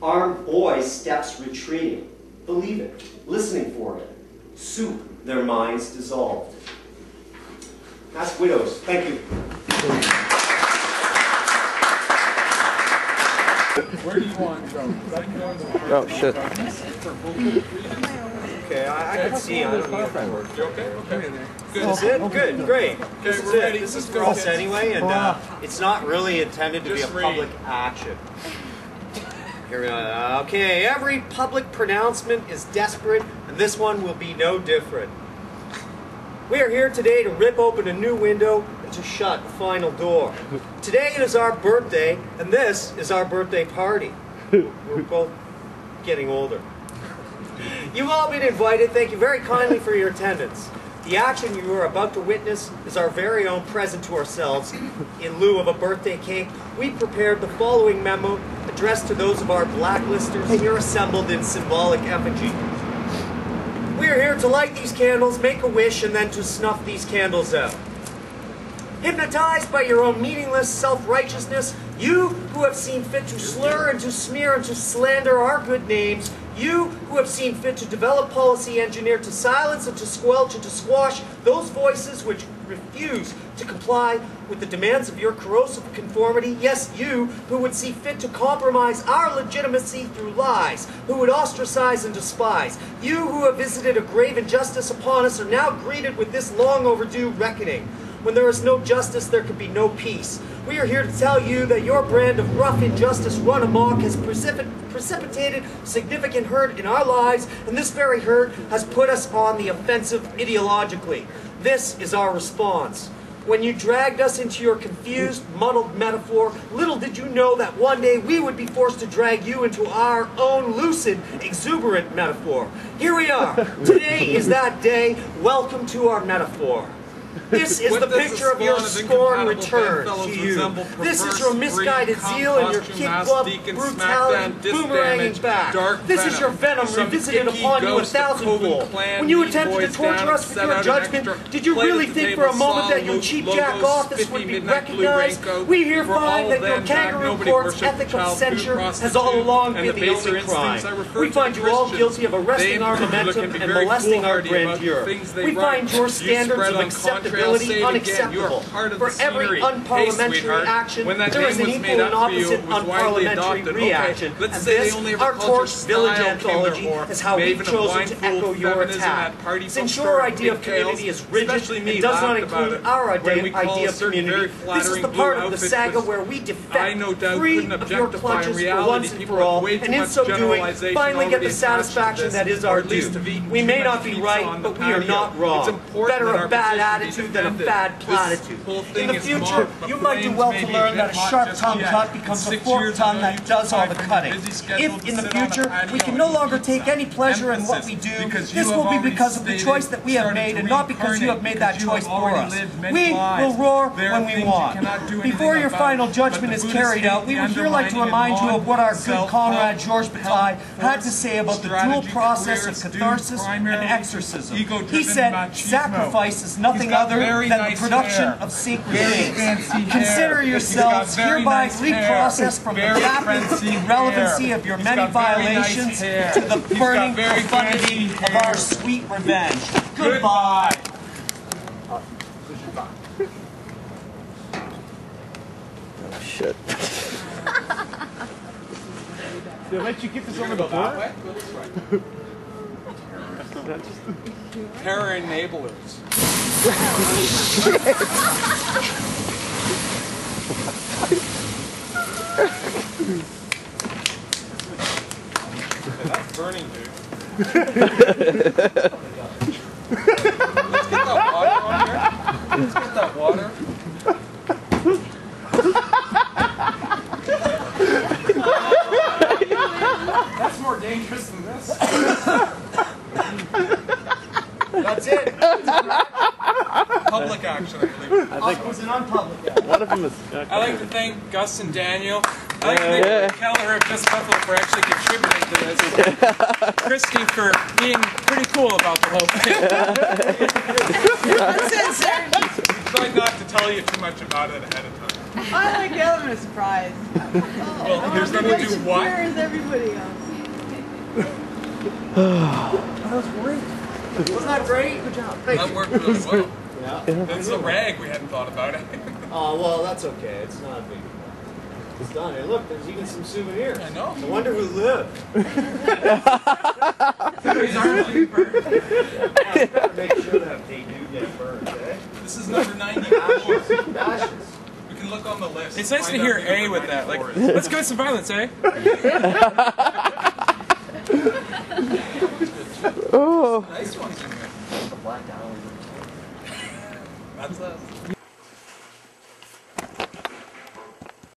Armed boys steps retreating. Believe it, listening for it. Soup, their minds dissolved. Ask widows. Thank you. Where do you want to go? Oh, shit. Okay, I can see. I don't need a board. You okay? Okay. Good. This is it? Good, great. This is we're it. ready. This is for us anyway, and it's not really intended to be a Just read. public action. Here we go. Okay, every public pronouncement is desperate, and this one will be no different. We are here today to rip open a new window and to shut the final door. Today it is our birthday, and this is our birthday party. We're both getting older. You've all been invited. Thank you very kindly for your attendance. The action you are about to witness is our very own present to ourselves. In lieu of a birthday cake, we prepared the following memo addressed to those of our blacklisters here assembled in symbolic effigy. We are here to light these candles, make a wish, and then to snuff these candles out. Hypnotized by your own meaningless self-righteousness, you who have seen fit to slur and to smear and to slander our good names, you who have seen fit to develop policy engineered to silence and to squelch and to squash those voices which refuse to comply with the demands of your corrosive conformity, yes, you who would see fit to compromise our legitimacy through lies, who would ostracize and despise, you who have visited a grave injustice upon us are now greeted with this long overdue reckoning. When there is no justice, there can be no peace. We are here to tell you that your brand of rough injustice run amok has precipitated significant hurt in our lives, and this very hurt has put us on the offensive ideologically. This is our response. When you dragged us into your confused, muddled metaphor, little did you know that one day we would be forced to drag you into our own lucid, exuberant metaphor. Here we are. Today is that day. Welcome to our metaphor. This is the picture of your scorn returned to you. This is your misguided zeal and your kid glove brutality boomeranging back. This is your venom revisited upon you 1,000-fold. When you attempted to torture us with your judgment, did you really think for a moment that your cheap jack office would be recognized? We here find that your kangaroo court's ethic of censure has all along been the only crime. We find you all guilty of arresting our momentum and molesting our grandeur. We find your standards of acceptability unacceptable. For every unparliamentary action, there is an equal and opposite unparliamentary reaction. And this, our torched village anthology, is how we've chosen to echo your attack. Since your idea of community is rigid and does not include our idea of community, this is the part of the saga where we defect, free of your clutches for once and for all, and in so doing, finally get the satisfaction that is our due. We may not be right, but we are not wrong. Better a bad attitude than a bad platitude. In the future, you might do well to learn that a sharp tongue cut becomes a forked tongue that does all the cutting. If, in the future, we can no longer take any pleasure in what we do, this will be because of the choice that we have made and not because you have made that choice for us. We will roar when we want. Before your final judgment is carried out, we would here like to remind you of what our good comrade Georges Bataille had to say about the dual process of catharsis and exorcism. He said, sacrifice is nothing other than the production of sacred things. Consider yourselves hereby reprocessed from the vapid irrelevancy of your many violations to the burning profundity of our sweet revenge. Goodbye. Oh, shit. They let you get this over the board? Terror enablers. That's burning, dude. Let's get that water on here. Let's get that water. That's more dangerous than this. That's it. Public action, I think. It was an unpublic action. One of them is... I'd like to thank Gus and Daniel. I'd like to thank Keller and Miss Buffalo for actually contributing to this. Christy for being pretty cool about the whole thing. Try not to tell you too much about it ahead of time. I like to give them a surprise. Well, There's nothing to do what? Where is everybody else? Wasn't that great? Good job. Thank That you. worked really well. Yeah. That's a rag we hadn't thought about it. Oh, well, that's okay. It's not a big deal. It's done. Hey, look, there's even some souvenirs. I know. I wonder who lived. These aren't really burned. Yeah, better make sure that they do get burned, eh? This is number 94. Ashes. We can look on the list. It's nice to Find hear out who A number with that. Like, 94 is. let's go with some violence, eh? Oh. Nice ones in there. That's us.